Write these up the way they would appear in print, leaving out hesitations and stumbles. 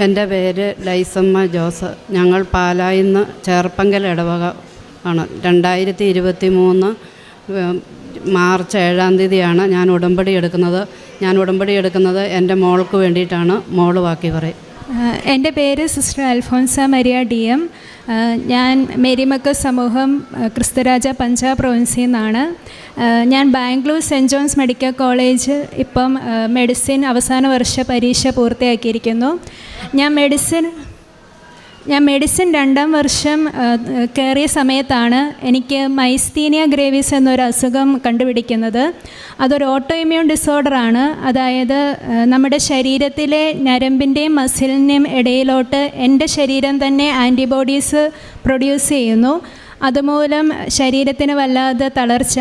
എൻ്റെ പേര് ലൈസമ്മ ജോസ്. ഞങ്ങൾ പാലായിൽ നിന്ന് ചേർപ്പങ്കൽ ഇടവക ആണ്. 2023 മാർച്ച് 7-ാം തീയതിയാണ് ഞാൻ ഉടമ്പടി എടുക്കുന്നത്. എൻ്റെ മോൾക്ക് വേണ്ടിയിട്ടാണ്. മോള് ബാക്കി പറയും. എൻ്റെ പേര് സിസ്റ്റർ അൽഫോൻസ മരിയ DM. ഞാൻ മേരിമക്ക സമൂഹം ക്രിസ്തുരാജ പഞ്ചാബ് പ്രൊവിൻസിൽ നിന്നാണ്. ഞാൻ Bangalore saint John's medical college ഇപ്പം മെഡിസിൻ അവസാന വർഷ പരീക്ഷ പൂർത്തിയാക്കിയിരിക്കുന്നു. ഞാൻ മെഡിസിൻ 2-ാം വർഷം കയറിയ സമയത്താണ് എനിക്ക് മൈസ്തീനിയ ഗ്രേവിസ് എന്നൊരു അസുഖം കണ്ടുപിടിക്കുന്നത്. അതൊരു ഓട്ടോ ഇമ്മ്യൂൺ ഡിസോർഡറാണ്. അതായത് നമ്മുടെ ശരീരത്തിലെ ഞരമ്പിൻ്റെയും മസിലിൻ്റെയും ഇടയിലോട്ട് എൻ്റെ ശരീരം തന്നെ ആൻറ്റിബോഡീസ് പ്രൊഡ്യൂസ് ചെയ്യുന്നു. അതുമൂലം ശരീരത്തിന് വല്ലാതെ തളർച്ച,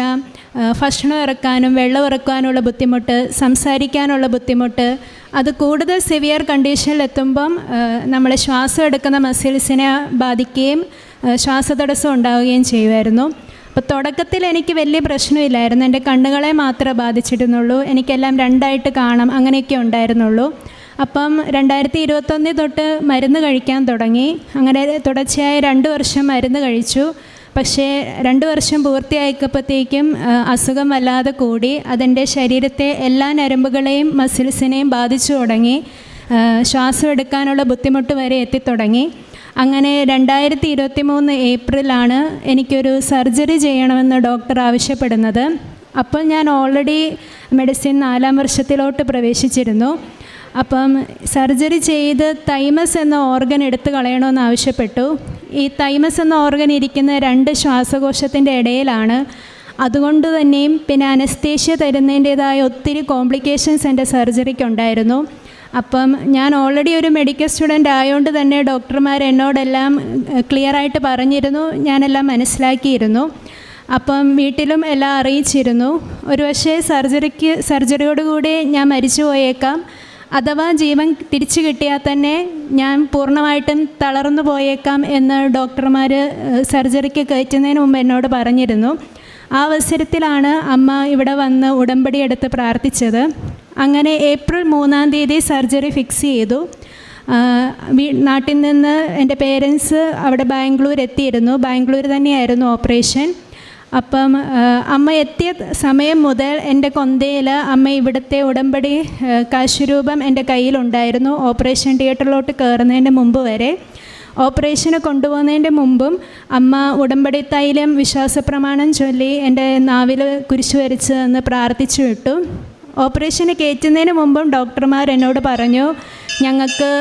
ഭക്ഷണം ഇറക്കാനും വെള്ളം ഇറക്കാനുള്ള ബുദ്ധിമുട്ട്, സംസാരിക്കാനുള്ള ബുദ്ധിമുട്ട്, അത് കൂടുതൽ സിവിയർ കണ്ടീഷനിലെത്തുമ്പം നമ്മളെ ശ്വാസം എടുക്കുന്ന മസിൽസിനെ ബാധിക്കുകയും ശ്വാസതടസ്സം ഉണ്ടാവുകയും ചെയ്യുമായിരുന്നു. അപ്പോൾ തുടക്കത്തിൽ എനിക്ക് വലിയ പ്രശ്നമില്ലായിരുന്നു. എൻ്റെ കണ്ണുകളെ മാത്രമേ ബാധിച്ചിരുന്നുള്ളൂ. എനിക്കെല്ലാം 2ആയിട്ട് കാണാം, അങ്ങനെയൊക്കെ ഉണ്ടായിരുന്നുള്ളൂ. അപ്പം 2021 തൊട്ട് മരുന്ന് കഴിക്കാൻ തുടങ്ങി. അങ്ങനെ തുടർച്ചയായി 2 വർഷം മരുന്ന് കഴിച്ചു. പക്ഷേ 2 വർഷം പൂർത്തിയായപ്പോഴത്തേക്കും അസുഖം വല്ലാതെ കൂടി. അതെൻ്റെ ശരീരത്തെ എല്ലാ ഞരമ്പുകളെയും മസിൽസിനെയും ബാധിച്ചു തുടങ്ങി. ശ്വാസം എടുക്കാനുള്ള ബുദ്ധിമുട്ട് വരെ എത്തിത്തുടങ്ങി. അങ്ങനെ 2023 ഏപ്രിലാണ് എനിക്കൊരു സർജറി ചെയ്യണമെന്ന് ഡോക്ടർ ആവശ്യപ്പെടുന്നത്. അപ്പോൾ ഞാൻ ഓൾറെഡി മെഡിസിൻ 4-ാം വർഷത്തിലോട്ട് പ്രവേശിച്ചിരുന്നു. അപ്പം സർജറി ചെയ്ത് തൈമസ് എന്ന ഓർഗൻ എടുത്തു കളയണമെന്ന് ആവശ്യപ്പെട്ടു. ഈ തൈമസ് എന്ന ഓർഗൻ ഇരിക്കുന്ന 2 ശ്വാസകോശത്തിൻ്റെ ഇടയിലാണ്. അതുകൊണ്ട് തന്നെയും പിന്നെ അനസ്തേഷ്യ തരുന്നതിൻ്റേതായ ഒത്തിരി കോംപ്ലിക്കേഷൻസ് എൻ്റെ സർജറിക്ക് ഉണ്ടായിരുന്നു. അപ്പം ഞാൻ ഓൾറെഡി ഒരു മെഡിക്കൽ സ്റ്റുഡൻ്റ് ആയതുകൊണ്ട് തന്നെ ഡോക്ടർമാർ എന്നോടെല്ലാം ക്ലിയറായിട്ട് പറഞ്ഞിരുന്നു, ഞാനെല്ലാം മനസ്സിലാക്കിയിരുന്നു. അപ്പം വീട്ടിലും എല്ലാം അറിയിച്ചിരുന്നു. ഒരു പക്ഷേ സർജറിയോടുകൂടി ഞാൻ മരിച്ചു പോയേക്കാം, അഥവാ ജീവൻ തിരിച്ചു കിട്ടിയാൽ തന്നെ ഞാൻ പൂർണ്ണമായിട്ടും തളർന്നു പോയേക്കാം എന്ന് ഡോക്ടർമാർ സർജറിക്ക് കയറ്റുന്നതിന് മുമ്പ് എന്നോട് പറഞ്ഞിരുന്നു. ആ അവസരത്തിലാണ് അമ്മ ഇവിടെ വന്ന് ഉടമ്പടി എടുത്ത് പ്രാർത്ഥിച്ചത്. അങ്ങനെ ഏപ്രിൽ 3-ാം തീയതി സർജറി ഫിക്സ് ചെയ്തു. നാട്ടിൽ നിന്ന് എൻ്റെ പേരൻസ് അവിടെ ബാംഗ്ലൂർ എത്തിയിരുന്നു. ബാംഗ്ലൂർ തന്നെയായിരുന്നു ഓപ്പറേഷൻ. അപ്പം അമ്മ എത്തിയ സമയം മുതൽ എൻ്റെ കൊന്തയിൽ അമ്മ ഇവിടുത്തെ ഉടമ്പടി കാശുരൂപം എൻ്റെ കയ്യിലുണ്ടായിരുന്നു. ഓപ്പറേഷൻ തിയേറ്ററിലോട്ട് കയറുന്നതിൻ്റെ മുമ്പ് വരെ, ഓപ്പറേഷന് കൊണ്ടുപോകുന്നതിൻ്റെ മുമ്പും അമ്മ ഉടമ്പടി തൈലം വിശ്വാസപ്രമാണം ചൊല്ലി എൻ്റെ നാവിൽ കുരിശു വരച്ച് എന്ന് പ്രാർത്ഥിച്ചു വിട്ടു. ഓപ്പറേഷന് കയറ്റുന്നതിന് മുമ്പും ഡോക്ടർമാർ എന്നോട് പറഞ്ഞു, ഞങ്ങൾക്ക്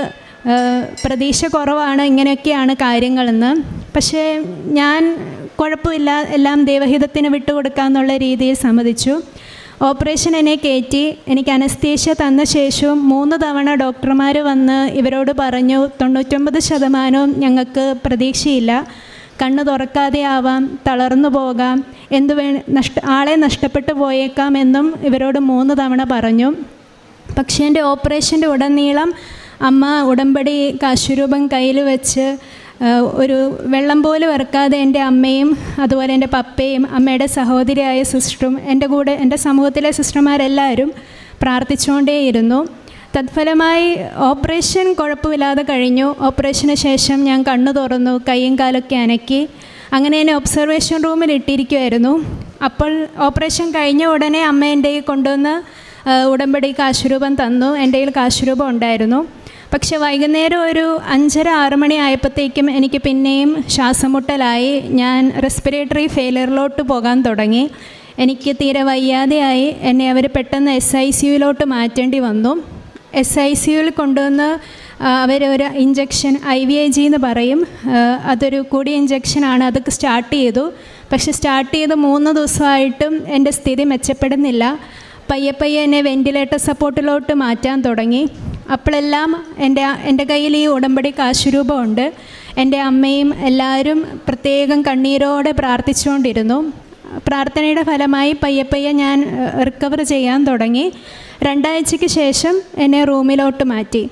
പ്രതീക്ഷ കുറവാണ്, ഇങ്ങനെയൊക്കെയാണ് കാര്യങ്ങളെന്ന്. പക്ഷേ ഞാൻ കുഴപ്പമില്ല, എല്ലാം ദൈവഹിതത്തിന് വിട്ടുകൊടുക്കാമെന്നുള്ള രീതിയിൽ സമ്മതിച്ചു. ഓപ്പറേഷൻ എന്നെ കയറ്റി. എനിക്ക് അനസ്തേഷ്യ തന്ന ശേഷവും 3 തവണ ഡോക്ടർമാർ വന്ന് ഇവരോട് പറഞ്ഞു, 99% ഞങ്ങൾക്ക് പ്രതീക്ഷയില്ല, കണ്ണ് തുറക്കാതെ ആവാം, തളർന്നു പോകാം, ആളെ നഷ്ടപ്പെട്ടു പോയേക്കാം എന്നും ഇവരോട് 3 തവണ പറഞ്ഞു. പക്ഷേ എൻ്റെ ഓപ്പറേഷൻ്റെ ഉടനീളം അമ്മ ഉടമ്പടി കാശുരൂപം കയ്യിൽ വെച്ച് ഒരു വെള്ളം പോലും ഇറക്കാതെ എൻ്റെ അമ്മയും അതുപോലെ എൻ്റെ പപ്പയും അമ്മയുടെ സഹോദരിയായ സിസ്റ്ററും എൻ്റെ സമൂഹത്തിലെ സിസ്റ്റർമാരെല്ലാവരും പ്രാർത്ഥിച്ചുകൊണ്ടേയിരുന്നു. തത്ഫലമായി ഓപ്പറേഷൻ കുഴപ്പമില്ലാതെ കഴിഞ്ഞു. ഓപ്പറേഷന് ശേഷം ഞാൻ കണ്ണു തുറന്നു, കൈയും കാലൊക്കെ അനക്കി. അങ്ങനെ എന്നെ ഒബ്സർവേഷൻ റൂമിൽ ഇട്ടിരിക്കുമായിരുന്നു. അപ്പോൾ ഓപ്പറേഷൻ കഴിഞ്ഞ ഉടനെ അമ്മ എൻ്റെ കയ്യിൽ കൊണ്ടുവന്ന് ഉടമ്പടി കാശുരൂപം തന്നു. എൻ്റെ കയ്യിൽ കാശുരൂപം ഉണ്ടായിരുന്നു. പക്ഷെ വൈകുന്നേരം ഒരു 5:30-6 മണി ആയപ്പോഴത്തേക്കും എനിക്ക് പിന്നെയും ശ്വാസമുട്ടലായി. ഞാൻ റെസ്പിറേറ്ററി ഫെയിലിയറിലോട്ട് പോകാൻ തുടങ്ങി. എനിക്ക് തീരെ വയ്യാതെയായി. എന്നെ അവർ പെട്ടെന്ന് SICUവിലോട്ട് മാറ്റേണ്ടി വന്നു. SICUവിൽ കൊണ്ടുവന്ന് അവരൊരു ഇഞ്ചക്ഷൻ IVIG എന്ന് പറയും, അതൊരു കൂടിയ ഇഞ്ചക്ഷനാണ്, അതൊക്കെ സ്റ്റാർട്ട് ചെയ്തു. പക്ഷെ സ്റ്റാർട്ട് ചെയ്ത് 3 ദിവസമായിട്ടും എൻ്റെ സ്ഥിതി മെച്ചപ്പെടുന്നില്ല. പയ്യെ എന്നെ വെൻറ്റിലേറ്റർ സപ്പോർട്ടിലോട്ട് മാറ്റാൻ തുടങ്ങി. അപ്പോഴെല്ലാം എൻ്റെ കയ്യിൽ ഈ ഉടമ്പടി കാശുരൂപമുണ്ട്. എൻ്റെ അമ്മയും എല്ലാവരും പ്രത്യേകം കണ്ണീരോടെ പ്രാർത്ഥിച്ചുകൊണ്ടിരുന്നു. പ്രാർത്ഥനയുടെ ഫലമായി പയ്യെ ഞാൻ റിക്കവർ ചെയ്യാൻ തുടങ്ങി. 2 ആഴ്ചയ്ക്ക് ശേഷം എന്നെ റൂമിലോട്ട് മാറ്റി.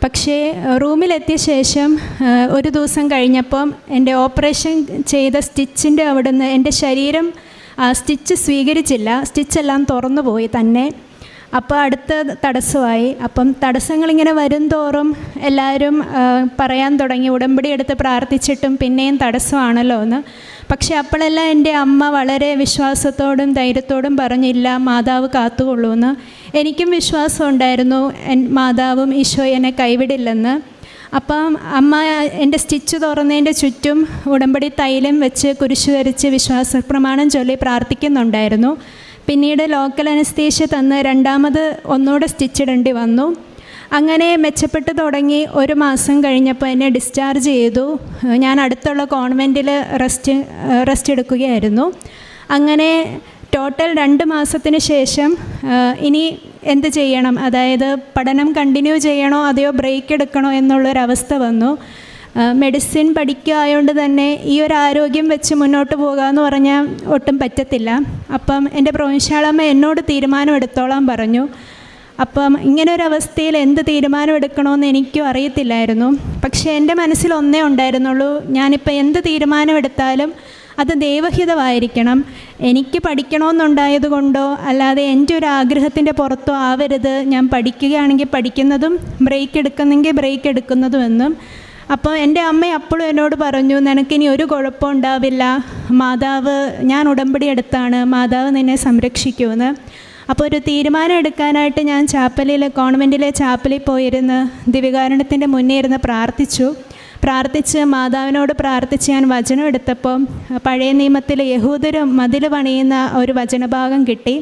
പക്ഷേ റൂമിലെത്തിയ ശേഷം ഒരു ദിവസം കഴിഞ്ഞപ്പം എൻ്റെ ഓപ്പറേഷൻ ചെയ്ത സ്റ്റിച്ചിൻ്റെ അവിടുന്ന് എൻ്റെ ശരീരം സ്റ്റിച്ച് സ്വീകരിച്ചില്ല. സ്റ്റിച്ചെല്ലാം തുറന്നു പോയി തന്നെ. അപ്പോൾ അടുത്ത തടസ്സമായി. അപ്പം തടസ്സങ്ങളിങ്ങനെ വരും തോറും എല്ലാവരും പറയാൻ തുടങ്ങി, ഉടമ്പടി എടുത്ത് പ്രാർത്ഥിച്ചിട്ടും പിന്നെയും തടസ്സമാണല്ലോ എന്ന്. പക്ഷേ അപ്പോഴെല്ലാം എൻ്റെ അമ്മ വളരെ വിശ്വാസത്തോടും ധൈര്യത്തോടും പറഞ്ഞില്ല, മാതാവ് കാത്തുകൊള്ളൂന്ന്. എനിക്കും വിശ്വാസം ഉണ്ടായിരുന്നു, മാതാവും ഈശോ എന്നെ കൈവിടില്ലെന്ന്. അപ്പം അമ്മ എൻ്റെ സ്റ്റിച്ച് തുറന്നതിൻ്റെ ചുറ്റും ഉടമ്പടി തൈലം വെച്ച് കുരിശ് വരച്ച് വിശ്വാസ പ്രമാണം ചൊല്ലി പ്രാർത്ഥിക്കുന്നുണ്ടായിരുന്നു. പിന്നീട് ലോക്കൽ അനസ്തീഷ്യ തന്ന് രണ്ടാമത് ഒന്നുകൂടെ സ്റ്റിച്ചിടേണ്ടി വന്നു. അങ്ങനെ മെച്ചപ്പെട്ട് തുടങ്ങി. 1 മാസം കഴിഞ്ഞപ്പോൾ എന്നെ ഡിസ്ചാർജ് ചെയ്തു. ഞാൻ അടുത്തുള്ള കോൺവെൻറ്റിൽ റെസ്റ്റ് എടുക്കുകയായിരുന്നു. അങ്ങനെ ടോട്ടൽ 2 മാസത്തിന് ശേഷം ഇനി എന്ത് ചെയ്യണം, അതായത് പഠനം കണ്ടിന്യൂ ചെയ്യണോ അതെയോ ബ്രേക്ക് എടുക്കണോ എന്നുള്ളൊരവസ്ഥ വന്നു. മെഡിസിൻ പഠിക്കുകയായതുകൊണ്ട് തന്നെ ഈ ഒരു ആരോഗ്യം വെച്ച് മുന്നോട്ട് പോകാമെന്ന് പറഞ്ഞാൽ ഒട്ടും പറ്റത്തില്ല. അപ്പം എൻ്റെ പ്രൊവിൻഷ്യാളമ്മ എന്നോട് തീരുമാനം എടുത്തോളാൻ പറഞ്ഞു. അപ്പം ഇങ്ങനൊരവസ്ഥയിൽ എന്ത് തീരുമാനം എടുക്കണമെന്ന് എനിക്കും അറിയത്തില്ലായിരുന്നു. പക്ഷേ എൻ്റെ മനസ്സിൽ ഒന്നേ ഉണ്ടായിരുന്നുള്ളൂ, ഞാനിപ്പോൾ എന്ത് തീരുമാനമെടുത്താലും അത് ദൈവഹിതമായിരിക്കണം. എനിക്ക് പഠിക്കണമെന്നുണ്ടായത് കൊണ്ടോ അല്ലാതെ എൻ്റെ ഒരു ആഗ്രഹത്തിൻ്റെ പുറത്തോ ആവരുത്. ഞാൻ പഠിക്കുകയാണെങ്കിൽ പഠിക്കുന്നതും ബ്രേക്ക് എടുക്കുന്നെങ്കിൽ ബ്രേക്ക് എടുക്കുന്നതുമെന്നും. അപ്പോൾ എൻ്റെ അമ്മ അപ്പോഴും എന്നോട് പറഞ്ഞു, നിനക്കിനി ഒരു കുഴപ്പം ഉണ്ടാവില്ല, മാതാവ്, ഞാൻ ഉടമ്പടി എടുത്താണ്, മാതാവ് നിന്നെ സംരക്ഷിക്കുമെന്ന്. അപ്പോൾ ഒരു തീരുമാനം എടുക്കാനായിട്ട് ഞാൻ കോൺവെൻറ്റിലെ ചാപ്പലിൽ പോയിരുന്ന് ദിവ്യകാരുണ്യത്തിൻ്റെ മുന്നേ ഇരുന്ന് പ്രാർത്ഥിച്ച് മാതാവിനോട് പ്രാർത്ഥിച്ച് ഞാൻ വചനം എടുത്തപ്പോൾ പഴയ നിയമത്തിൽ യഹൂദർ മതിൽ പണിയുന്ന ഒരു വചനഭാഗം കിട്ടി.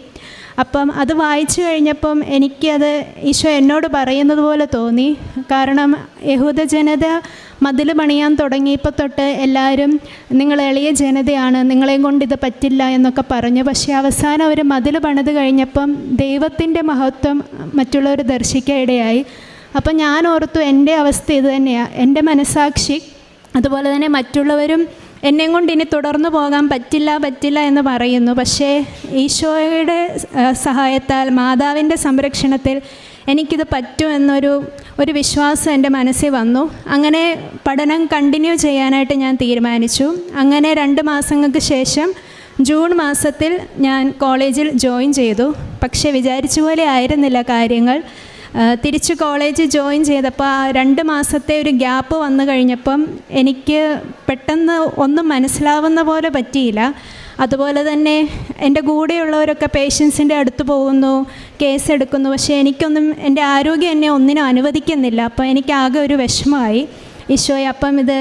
അപ്പം അത് വായിച്ചു കഴിഞ്ഞപ്പം എനിക്കത് ഈശോ എന്നോട് പറയുന്നത് പോലെ തോന്നി. കാരണം യഹൂദ ജനത മതിൽ പണിയാൻ തുടങ്ങിയപ്പോൾ തൊട്ട് എല്ലാവരും നിങ്ങൾ എളിയ ജനതയാണ്, നിങ്ങളെയും കൊണ്ട് ഇത് പറ്റില്ല എന്നൊക്കെ പറഞ്ഞു. പക്ഷേ അവസാനം അവർ മതിൽ പണിത് കഴിഞ്ഞപ്പം ദൈവത്തിൻ്റെ മഹത്വം മറ്റുള്ളവർ ദർശിക്കാൻ ഇടയായി. അപ്പം ഞാൻ ഓർത്തു, എൻ്റെ അവസ്ഥ ഇത് തന്നെയാണ്. എൻ്റെ മനസാക്ഷി അതുപോലെ തന്നെ മറ്റുള്ളവരും എന്നെ കൊണ്ട് ഇനി തുടർന്നു പോകാൻ പറ്റില്ല എന്ന് പറയുന്നു. പക്ഷേ ഈശോയുടെ സഹായത്താൽ, മാതാവിൻ്റെ സംരക്ഷണത്തിൽ എനിക്കിത് പറ്റുമെന്നൊരു വിശ്വാസം എൻ്റെ മനസ്സിൽ വന്നു. അങ്ങനെ പഠനം കണ്ടിന്യൂ ചെയ്യാനായിട്ട് ഞാൻ തീരുമാനിച്ചു. അങ്ങനെ 2 മാസങ്ങൾക്ക് ശേഷം ജൂൺ മാസത്തിൽ ഞാൻ കോളേജിൽ ജോയിൻ ചെയ്തു. പക്ഷേ വിചാരിച്ച പോലെ ആയിരുന്നില്ല കാര്യങ്ങൾ. തിരിച്ച് കോളേജ് ജോയിൻ ചെയ്തപ്പോൾ ആ 2 മാസത്തെ ഒരു ഗ്യാപ്പ് വന്നു കഴിഞ്ഞപ്പം എനിക്ക് പെട്ടെന്ന് ഒന്നും മനസ്സിലാവുന്ന പോലെ പറ്റിയില്ല. അതുപോലെ തന്നെ എൻ്റെ കൂടെയുള്ളവരൊക്കെ പേഷ്യൻസിൻ്റെ അടുത്ത് പോകുന്നു, കേസ് എടുക്കുന്നു. പക്ഷേ എനിക്കൊന്നും, എൻ്റെ ആരോഗ്യം എന്നെ ഒന്നിനും അനുവദിക്കുന്നില്ല. അപ്പോൾ എനിക്കാകെ ഒരു വിഷമമായി. ഈശോയെ, അപ്പം ഇത്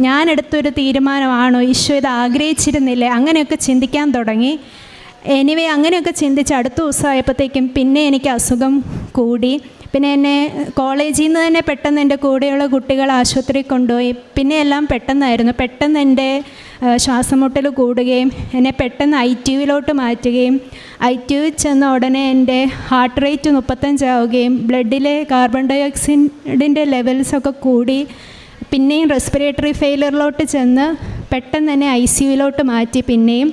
ഞാൻ എടുത്തൊരു തീരുമാനമാണോ, ഈശോ ഇത് ആഗ്രഹിച്ചിരുന്നില്ലേ, അങ്ങനെയൊക്കെ ചിന്തിക്കാൻ തുടങ്ങി. എനിവേ അങ്ങനെയൊക്കെ ചിന്തിച്ച് അടുത്ത ദിവസമായപ്പോഴത്തേക്കും പിന്നെ എനിക്ക് അസുഖം കൂടി. പിന്നെ എന്നെ കോളേജിൽ നിന്ന് തന്നെ പെട്ടെന്ന് എൻ്റെ കൂടെയുള്ള കുട്ടികൾ ആശുപത്രിയിൽ കൊണ്ടുപോയി. പിന്നെ എല്ലാം പെട്ടെന്നായിരുന്നു. പെട്ടെന്ന് എൻ്റെ ശ്വാസമുട്ടൽ കൂടുകയും എന്നെ പെട്ടെന്ന് ITUവിലോട്ട് മാറ്റുകയും ITU ചെന്ന ഉടനെ എൻ്റെ ഹാർട്ട് റേറ്റ് 35 ആവുകയും ബ്ലഡിലെ കാർബൺ ഡൈ ഓക്സൈഡിൻ്റെ ലെവൽസൊക്കെ കൂടി പിന്നെയും റെസ്പിറേറ്ററി ഫെയിലിയറിലോട്ട് ചെന്ന് പെട്ടെന്ന് തന്നെ ICUവിലോട്ട് മാറ്റി. പിന്നെയും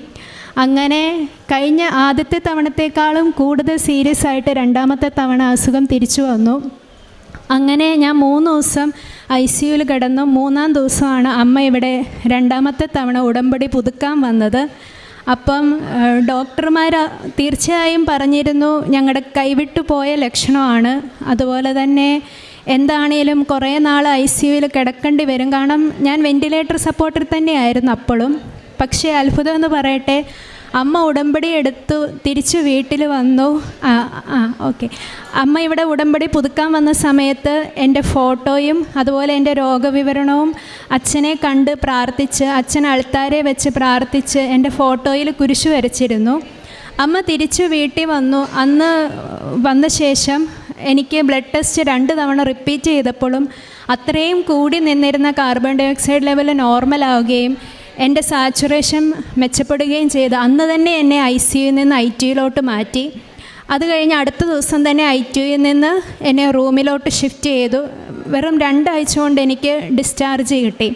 അങ്ങനെ കഴിഞ്ഞ ആദ്യത്തെ തവണത്തേക്കാളും കൂടുതൽ സീരിയസ് ആയിട്ട് 2ാമത്തെ തവണ അസുഖം തിരിച്ചു വന്നു. അങ്ങനെ ഞാൻ 3 ദിവസം ICUവിൽ കിടന്നു. 3-ാം ദിവസമാണ് അമ്മ ഇവിടെ 2ാമത്തെ തവണ ഉടമ്പടി പുതുക്കാൻ വന്നത്. അപ്പം ഡോക്ടർമാർ തീർച്ചയായും പറഞ്ഞിരുന്നു, ഞങ്ങളുടെ കൈവിട്ടു പോയ ലക്ഷണമാണ്, അതുപോലെ തന്നെ എന്താണേലും കുറേ നാൾ ICUവിൽ കിടക്കേണ്ടി വരും. കാരണം ഞാൻ വെൻറ്റിലേറ്റർ സപ്പോർട്ടിൽ തന്നെയായിരുന്നു അപ്പോഴും. പക്ഷേ അത്ഭുതം എന്ന് പറയട്ടെ, അമ്മ ഉടമ്പടി എടുത്തു തിരിച്ച് വീട്ടിൽ വന്നു. ഓക്കെ, അമ്മ ഇവിടെ ഉടമ്പടി പുതുക്കാൻ വന്ന സമയത്ത് എൻ്റെ ഫോട്ടോയും അതുപോലെ എൻ്റെ രോഗവിവരണവും അച്ഛനെ കണ്ട് പ്രാർത്ഥിച്ച്, അച്ഛൻ അൾത്താരെ വെച്ച് പ്രാർത്ഥിച്ച് എൻ്റെ ഫോട്ടോയിൽ കുരിശ് വരച്ചിരുന്നു. അമ്മ തിരിച്ച് വീട്ടിൽ വന്നു. അന്ന് വന്ന ശേഷം എനിക്ക് ബ്ലഡ് ടെസ്റ്റ് 2 തവണ റിപ്പീറ്റ് ചെയ്തപ്പോഴും അത്രയും കൂടി നിന്നിരുന്ന കാർബൺ ഡൈ ഓക്സൈഡ് ലെവൽ നോർമലാവുകയും എൻ്റെ സാച്ചുറേഷൻ മെച്ചപ്പെടുകയും ചെയ്തു. അന്ന് തന്നെ എന്നെ ICUവിൽ നിന്ന് ITUവിലോട്ട് മാറ്റി. അത് കഴിഞ്ഞ് അടുത്ത ദിവസം തന്നെ ITUവിൽ നിന്ന് എന്നെ റൂമിലോട്ട് ഷിഫ്റ്റ് ചെയ്തു. വെറും 2 ആഴ്ച കൊണ്ട് എനിക്ക് ഡിസ്ചാർജ് കിട്ടി.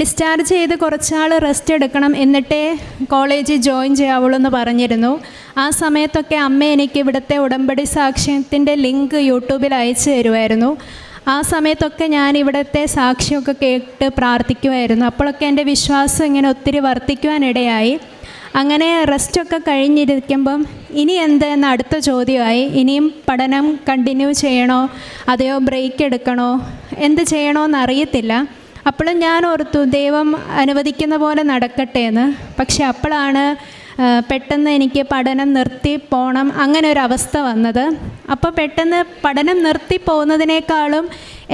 ഡിസ്ചാർജ് ചെയ്ത് കുറച്ചാൾ റെസ്റ്റ് എടുക്കണം, എന്നിട്ടേ കോളേജിൽ ജോയിൻ ചെയ്യാവുള്ളൂ എന്ന് പറഞ്ഞിരുന്നു. ആ സമയത്തൊക്കെ അമ്മ എനിക്ക് ഇവിടുത്തെ ഉടമ്പടി സാക്ഷ്യത്തിൻ്റെ ലിങ്ക് യൂട്യൂബിൽ അയച്ചു തരുമായിരുന്നു. ആ സമയത്തൊക്കെ ഞാൻ ഇവിടുത്തെ സാക്ഷ്യമൊക്കെ കേട്ട് പ്രാർത്ഥിക്കുമായിരുന്നു. അപ്പോഴൊക്കെ എൻ്റെ വിശ്വാസം ഇങ്ങനെ ഒത്തിരി വർദ്ധിക്കുവാനിടയായി. അങ്ങനെ റെസ്റ്റൊക്കെ കഴിഞ്ഞിരിക്കുമ്പം ഇനി എന്തെന്ന് അടുത്ത ചോദ്യമായി. ഇനിയും പഠനം കണ്ടിന്യൂ ചെയ്യണോ അതെയോ ബ്രേക്ക് എടുക്കണോ, എന്ത് ചെയ്യണമെന്ന് അറിയത്തില്ല. അപ്പോഴും ഞാൻ ഓർത്തു ദൈവം അനുവദിക്കുന്ന പോലെ നടക്കട്ടെ എന്ന്. പക്ഷെ അപ്പോഴാണ് പെട്ടെന്ന് എനിക്ക് പഠനം നിർത്തി പോകണം അങ്ങനെ ഒരു അവസ്ഥ വന്നത്. അപ്പോൾ പെട്ടെന്ന് പഠനം നിർത്തി പോകുന്നതിനേക്കാളും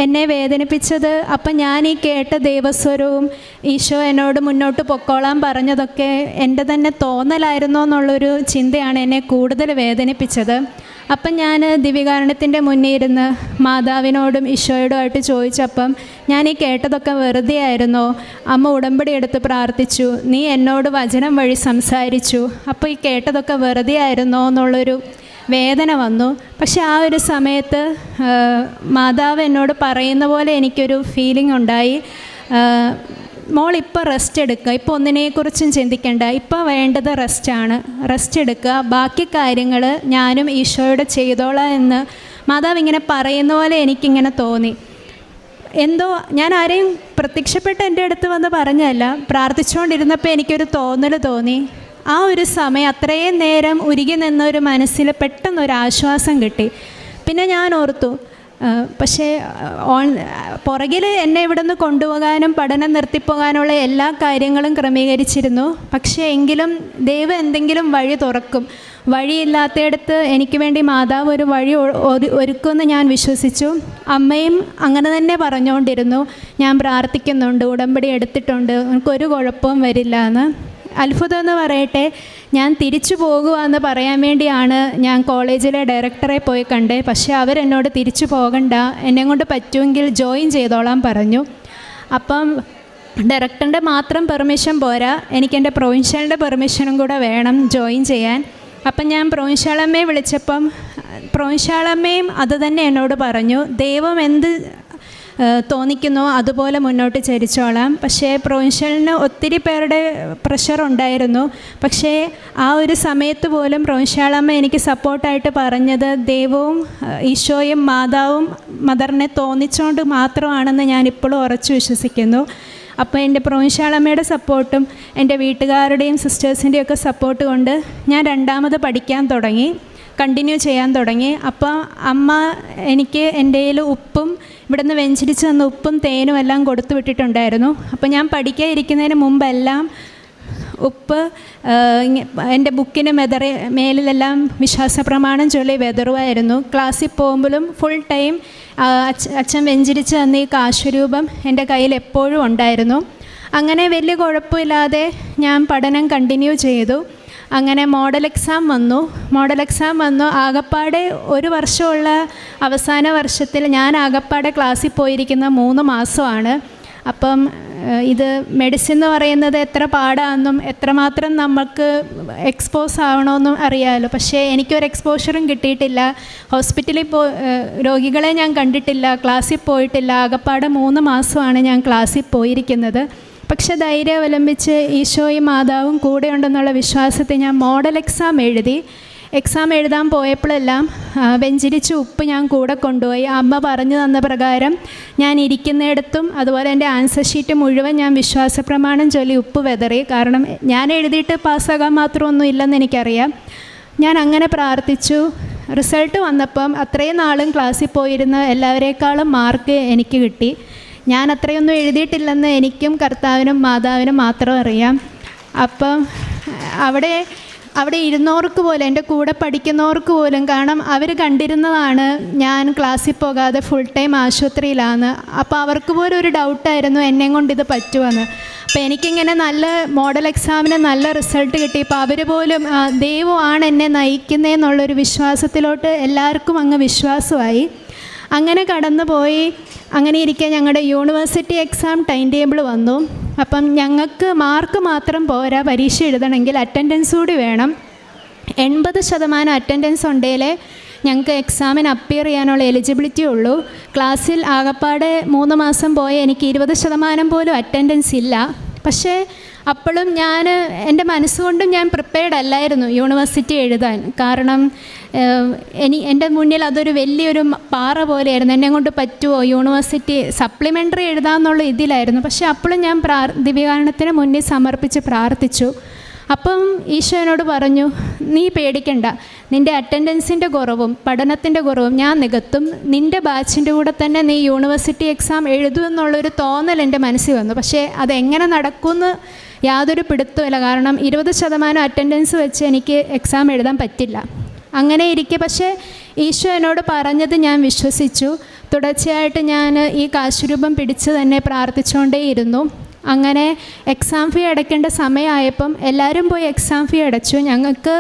എന്നെ വേദനിപ്പിച്ചത് അപ്പം ഞാൻ ഈ കേട്ട ദൈവസ്വരവും ഈശോ എന്നോട് മുന്നോട്ട് പൊക്കോളാൻ പറഞ്ഞതൊക്കെ എൻ്റെ തന്നെ തോന്നലായിരുന്നോ എന്നുള്ളൊരു ചിന്തയാണ് എന്നെ കൂടുതൽ വേദനിപ്പിച്ചത്. അപ്പം ഞാൻ ദിവ്യകാരുണ്യത്തിൻ്റെ മുന്നിൽ ഇരുന്ന് മാതാവിനോടും ഈശോയോടുമായിട്ട് ചോദിച്ചപ്പം ഞാൻ ഈ കേട്ടതൊക്കെ വെറുതെ ആയിരുന്നോ? അമ്മ ഉടമ്പടി എടുത്ത് പ്രാർത്ഥിച്ചു, നീ എന്നോട് വചനം വഴി സംസാരിച്ചു, അപ്പോൾ ഈ കേട്ടതൊക്കെ വെറുതെ ആയിരുന്നോ എന്നുള്ളൊരു വേദന വന്നു. പക്ഷെ ആ ഒരു സമയത്ത് മാതാവ് എന്നോട് പറയുന്ന പോലെ എനിക്കൊരു ഫീലിംഗ് ഉണ്ടായി. മോൾ ഇപ്പോൾ റെസ്റ്റ് എടുക്കുക, ഇപ്പോൾ ഒന്നിനെക്കുറിച്ചും ചിന്തിക്കേണ്ട, ഇപ്പോൾ വേണ്ടത് റെസ്റ്റാണ്, റെസ്റ്റ് എടുക്കുക, ബാക്കി കാര്യങ്ങൾ ഞാനും ഈശോയോട് ചെയ്തോളാം എന്ന് മാതാവ് ഇങ്ങനെ പറയുന്ന പോലെ എനിക്കിങ്ങനെ തോന്നി. എന്തോ ഞാൻ ആരെയും പ്രത്യക്ഷപ്പെട്ട് എൻ്റെ അടുത്ത് വന്ന് പറഞ്ഞതല്ല, പ്രാർത്ഥിച്ചുകൊണ്ടിരുന്നപ്പോൾ എനിക്കൊരു തോന്നൽ തോന്നി. ആ ഒരു സമയം അത്രയും നേരം ഉരുകി നിന്നൊരു മനസ്സിൽ പെട്ടെന്നൊരു ആശ്വാസം കിട്ടി. പിന്നെ ഞാൻ ഓർത്തു, പക്ഷേ പുറകിൽ എന്നെ ഇവിടെ നിന്ന് കൊണ്ടുപോകാനും പഠനം നിർത്തിപ്പോകാനുള്ള എല്ലാ കാര്യങ്ങളും ക്രമീകരിച്ചിരുന്നു. പക്ഷേ എങ്കിലും ദൈവം എന്തെങ്കിലും വഴി തുറക്കും, വഴിയില്ലാത്തയിടത്ത് എനിക്ക് വേണ്ടി മാതാവ് ഒരു വഴി ഒരുക്കുമെന്ന് ഞാൻ വിശ്വസിച്ചു. അമ്മയും അങ്ങനെ തന്നെ പറഞ്ഞുകൊണ്ടിരുന്നു, ഞാൻ പ്രാർത്ഥിക്കുന്നുണ്ട്, ഉടമ്പടി എടുത്തിട്ടുണ്ട്, എനിക്കൊരു കുഴപ്പവും വരില്ല എന്ന്. അത്ഭുതം എന്ന് പറയട്ടെ, ഞാൻ തിരിച്ചു പോകുകയെന്ന് പറയാൻ വേണ്ടിയാണ് ഞാൻ കോളേജിലെ ഡയറക്ടറെ പോയി കണ്ടേ. പക്ഷേ അവരെന്നോട് തിരിച്ചു പോകണ്ട, എന്നെ കൊണ്ട് പറ്റുമെങ്കിൽ ജോയിൻ ചെയ്തോളാൻ പറഞ്ഞു. അപ്പം ഡയറക്ടറിൻ്റെ മാത്രം പെർമിഷൻ പോരാ, എനിക്കെൻ്റെ പ്രൊവിൻഷ്യലിൻ്റെ പെർമിഷനും കൂടെ വേണം ജോയിൻ ചെയ്യാൻ. അപ്പം ഞാൻ പ്രൊവിൻഷ്യാളമ്മയെ വിളിച്ചപ്പം പ്രൊവിൻഷ്യാളമ്മയും അത് തന്നെ എന്നോട് പറഞ്ഞു, ദൈവം എന്ത് തോന്നിക്കുന്നോ അതുപോലെ മുന്നോട്ട് ചരിച്ചോളാം. പക്ഷേ പ്രൊവിൻഷ്യലിന് ഒത്തിരി പേരുടെ പ്രഷർ ഉണ്ടായിരുന്നു. പക്ഷേ ആ ഒരു സമയത്ത് പോലും പ്രൊവിൻഷ്യാളമ്മ എനിക്ക് സപ്പോർട്ടായിട്ട് പറഞ്ഞത് ദൈവവും ഈശോയും മാതാവും മദറിനെ തോന്നിച്ചുകൊണ്ട് മാത്രമാണെന്ന് ഞാനിപ്പോഴും ഉറച്ചു വിശ്വസിക്കുന്നു. അപ്പോൾ എൻ്റെ പ്രൊവിൻഷ്യാളമ്മയുടെ സപ്പോർട്ടും എൻ്റെ വീട്ടുകാരുടെയും സിസ്റ്റേഴ്സിൻ്റെയും ഒക്കെ സപ്പോർട്ട് കൊണ്ട് ഞാൻ രണ്ടാമത് പഠിക്കാൻ തുടങ്ങി, കണ്ടിന്യൂ ചെയ്യാൻ തുടങ്ങി. അപ്പോൾ അമ്മ എനിക്ക് എൻ്റെ കയ്യിൽ ഉപ്പും ഇവിടെ നിന്ന് വെഞ്ചരിച്ച് തന്ന ഉപ്പും തേനും എല്ലാം കൊടുത്തു വിട്ടിട്ടുണ്ടായിരുന്നു. അപ്പോൾ ഞാൻ പഠിക്കാൻ ഇരിക്കുന്നതിന് മുമ്പെല്ലാം ഉപ്പ് എൻ്റെ ബുക്കിന് മേലിലെല്ലാം വിശ്വാസപ്രമാണം ചൊല്ലി വെതറുമായിരുന്നു. ക്ലാസ്സിൽ പോകുമ്പോഴും ഫുൾ ടൈം അച്ഛൻ വെഞ്ചരിച്ച് തന്ന ഈ കാശുരൂപം എൻ്റെ കയ്യിൽ എപ്പോഴും ഉണ്ടായിരുന്നു. അങ്ങനെ വലിയ കുഴപ്പമില്ലാതെ ഞാൻ പഠനം കണ്ടിന്യൂ ചെയ്തു. അങ്ങനെ മോഡൽ എക്സാം വന്നു. ആകപ്പാടെ ഒരു വർഷമുള്ള അവസാന വർഷത്തിൽ ഞാൻ ആകപ്പാടെ ക്ലാസ്സിൽ പോയിരിക്കുന്ന 3 മാസമാണ്. അപ്പം ഇത് മെഡിസിൻ എന്ന് പറയുന്നത് എത്ര പാടാണെന്നും എത്രമാത്രം നമുക്ക് എക്സ്പോസ് ആവണമെന്നും അറിയാമല്ലോ. പക്ഷേ എനിക്കൊരു എക്സ്പോഷറും കിട്ടിയിട്ടില്ല. ഹോസ്പിറ്റലിൽ രോഗികളെ ഞാൻ കണ്ടിട്ടില്ല, ക്ലാസ്സിൽ പോയിട്ടില്ല. ആകപ്പാടെ 3 മാസമാണ് ഞാൻ ക്ലാസ്സിൽ പോയിരിക്കുന്നത്. പക്ഷെ ധൈര്യം അവലംബിച്ച് ഈശോയും മാതാവും കൂടെ ഉണ്ടെന്നുള്ള വിശ്വാസത്തിൽ ഞാൻ മോഡൽ എക്സാം എഴുതാൻ പോയപ്പോഴെല്ലാം വെഞ്ചരിച്ച് ഉപ്പ് ഞാൻ കൂടെ കൊണ്ടുപോയി. അമ്മ പറഞ്ഞു തന്ന പ്രകാരം ഞാൻ ഇരിക്കുന്നിടത്തും അതുപോലെ എൻ്റെ ആൻസർ ഷീറ്റ് മുഴുവൻ ഞാൻ വിശ്വാസപ്രമാണം ചൊല്ലി ഉപ്പ് വെതറി. കാരണം ഞാൻ എഴുതിയിട്ട് പാസ്സാകാൻ മാത്രമൊന്നും ഇല്ലെന്ന് എനിക്കറിയാം. ഞാൻ അങ്ങനെ പ്രാർത്ഥിച്ചു. റിസൾട്ട് വന്നപ്പം അത്രയും നാളും ക്ലാസ്സിൽ പോയിരുന്ന എല്ലാവരേക്കാളും മാർക്ക് എനിക്ക് കിട്ടി. ഞാൻ അത്രയൊന്നും എഴുതിയിട്ടില്ലെന്ന് എനിക്കും കർത്താവിനും മാതാവിനും മാത്രം അറിയാം. അപ്പം അവിടെ ഇരുന്നവർക്ക് പോലും, എൻ്റെ കൂടെ പഠിക്കുന്നവർക്ക് പോലും, കാരണം അവർ കണ്ടിരുന്നതാണ് ഞാൻ ക്ലാസ്സിൽ പോകാതെ ഫുൾ ടൈം ആശുപത്രിയിലാണ്. അപ്പോൾ അവർക്ക് പോലും ഒരു ഡൗട്ടായിരുന്നു എന്നെയും കൊണ്ട് ഇത് പറ്റുമെന്ന്. അപ്പോൾ എനിക്കിങ്ങനെ നല്ല മോഡൽ എക്സാമിന് നല്ല റിസൾട്ട് കിട്ടിയപ്പോൾ അവർ പോലും ദൈവമാണ് എന്നെ നയിക്കുന്നതെന്നുള്ളൊരു വിശ്വാസത്തിലോട്ട് എല്ലാവർക്കും അങ്ങ് വിശ്വാസമായി. അങ്ങനെ കടന്നു പോയി. അങ്ങനെ ഇരിക്കെ ഞങ്ങളുടെ യൂണിവേഴ്സിറ്റി എക്സാം ടൈം ടേബിൾ വന്നു. അപ്പം ഞങ്ങൾക്ക് മാർക്ക് മാത്രം പോരാ, പരീക്ഷ എഴുതണമെങ്കിൽ അറ്റൻഡൻസ് കൂടി വേണം. 80% അറ്റൻഡൻസ് ഉണ്ടെങ്കിലേ ഞങ്ങൾക്ക് എക്സാമിന് അപ്പിയർ ചെയ്യാനുള്ള എലിജിബിലിറ്റി ഉള്ളൂ. ക്ലാസ്സിൽ ആകപ്പാടെ 3 മാസം പോയ എനിക്ക് 20% പോലും അറ്റൻഡൻസ് ഇല്ല. പക്ഷേ അപ്പോഴും എൻ്റെ മനസ്സുകൊണ്ടും ഞാൻ പ്രിപ്പയർഡ് അല്ലായിരുന്നു യൂണിവേഴ്സിറ്റി എഴുതാൻ. കാരണം എൻ്റെ മുന്നിൽ അതൊരു വലിയൊരു പാറ പോലെയായിരുന്നു. എന്നെ കൊണ്ട് പറ്റുമോ യൂണിവേഴ്സിറ്റി സപ്ലിമെൻ്ററി എഴുതാമെന്നുള്ള ഇതിലായിരുന്നു. പക്ഷേ അപ്പോഴും ഞാൻ ദിവ്യകാരുണ്യത്തിന് മുന്നിൽ സമർപ്പിച്ച് പ്രാർത്ഥിച്ചു. അപ്പം ഈശോ എന്നോട് പറഞ്ഞു, നീ പേടിക്കണ്ട, നിൻ്റെ അറ്റൻഡൻസിൻ്റെ കുറവും പഠനത്തിൻ്റെ കുറവും ഞാൻ നികത്തും, നിൻ്റെ ബാച്ചിൻ്റെ കൂടെ തന്നെ നീ യൂണിവേഴ്സിറ്റി എക്സാം എഴുതുമെന്നുള്ളൊരു തോന്നൽ എൻ്റെ മനസ്സിൽ വന്നു. പക്ഷേ അതെങ്ങനെ നടക്കുമെന്ന് യാതൊരു പിടുത്തമില്ല. കാരണം 20% അറ്റൻഡൻസ് വെച്ച് എനിക്ക് എക്സാം എഴുതാൻ പറ്റില്ല. അങ്ങനെ ഇരിക്കെ പക്ഷേ ഈശോ എന്നോട് പറഞ്ഞത് ഞാൻ വിശ്വസിച്ചു. തുടർച്ചയായിട്ട് ഞാൻ ഈ കാശുരൂപം പിടിച്ച് തന്നെ പ്രാർത്ഥിച്ചുകൊണ്ടേയിരുന്നു. അങ്ങനെ എക്സാം ഫീ അടയ്ക്കേണ്ട സമയമായപ്പം എല്ലാവരും പോയി എക്സാം ഫീ അടച്ചു. ഞങ്ങൾക്ക്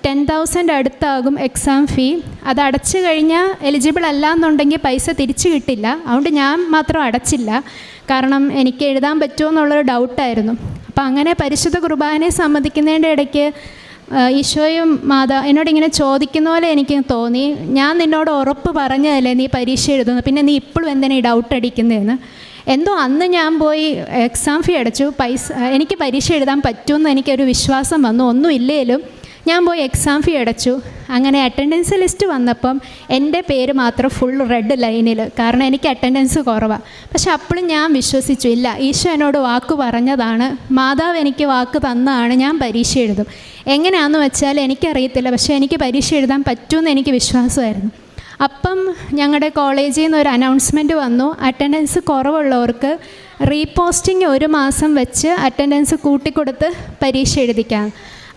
10,000 അടുത്താകും എക്സാം ഫീ. അത് അടച്ചു കഴിഞ്ഞാൽ എലിജിബിൾ അല്ല എന്നുണ്ടെങ്കിൽ പൈസ തിരിച്ചു കിട്ടില്ല. അതുകൊണ്ട് ഞാൻ മാത്രം അടച്ചില്ല, കാരണം എനിക്ക് എഴുതാൻ പറ്റുമോ എന്നുള്ളൊരു ഡൗട്ടായിരുന്നു. അപ്പം അങ്ങനെ പരിശുദ്ധ കുർബാനയെ സംബന്ധിക്കുന്നതിൻ്റെ ഇടയ്ക്ക് ഈശോയും എന്നോടിങ്ങനെ ചോദിക്കുന്ന പോലെ എനിക്ക് തോന്നി, ഞാൻ നിന്നോട് ഉറപ്പ് പറഞ്ഞതല്ലേ നീ പരീക്ഷ എഴുതുന്നു, പിന്നെ നീ ഇപ്പോഴും എന്തിനാ ഈ ഡൗട്ട് അടിക്കുന്നതെന്ന്. എന്തോ അന്ന് ഞാൻ പോയി എക്സാം ഫീ അടച്ചു. എനിക്ക് പരീക്ഷ എഴുതാൻ പറ്റുമെന്ന് എനിക്കൊരു വിശ്വാസം വന്നു. ഒന്നും ഇല്ലേലും ഞാൻ പോയി എക്സാം ഫീ അടച്ചു. അങ്ങനെ അറ്റൻഡൻസ് ലിസ്റ്റ് വന്നപ്പം എൻ്റെ പേര് മാത്രം ഫുൾ റെഡ് ലൈനിൽ, കാരണം എനിക്ക് അറ്റൻഡൻസ് കുറവാണ്. പക്ഷെ അപ്പോഴും ഞാൻ വിശ്വസിച്ചു, ഇല്ല, ഈശോ എന്നോട് വാക്ക് പറഞ്ഞതാണ്, മാതാവ് എനിക്ക് വാക്ക് തന്നതാണ്, ഞാൻ പരീക്ഷ എഴുതും. എങ്ങനെയാണെന്ന് വെച്ചാൽ എനിക്കറിയത്തില്ല, പക്ഷേ എനിക്ക് പരീക്ഷ എഴുതാൻ പറ്റുമെന്ന് എനിക്ക് വിശ്വാസമായിരുന്നു. അപ്പം ഞങ്ങളുടെ കോളേജിൽ നിന്ന് ഒരു അനൗൺസ്മെൻറ്റ് വന്നു, അറ്റൻഡൻസ് കുറവുള്ളവർക്ക് റീപോസ്റ്റിംഗ് 1 മാസം വെച്ച് അറ്റൻഡൻസ് കൂട്ടിക്കൊടുത്ത് പരീക്ഷ എഴുതിക്കാം.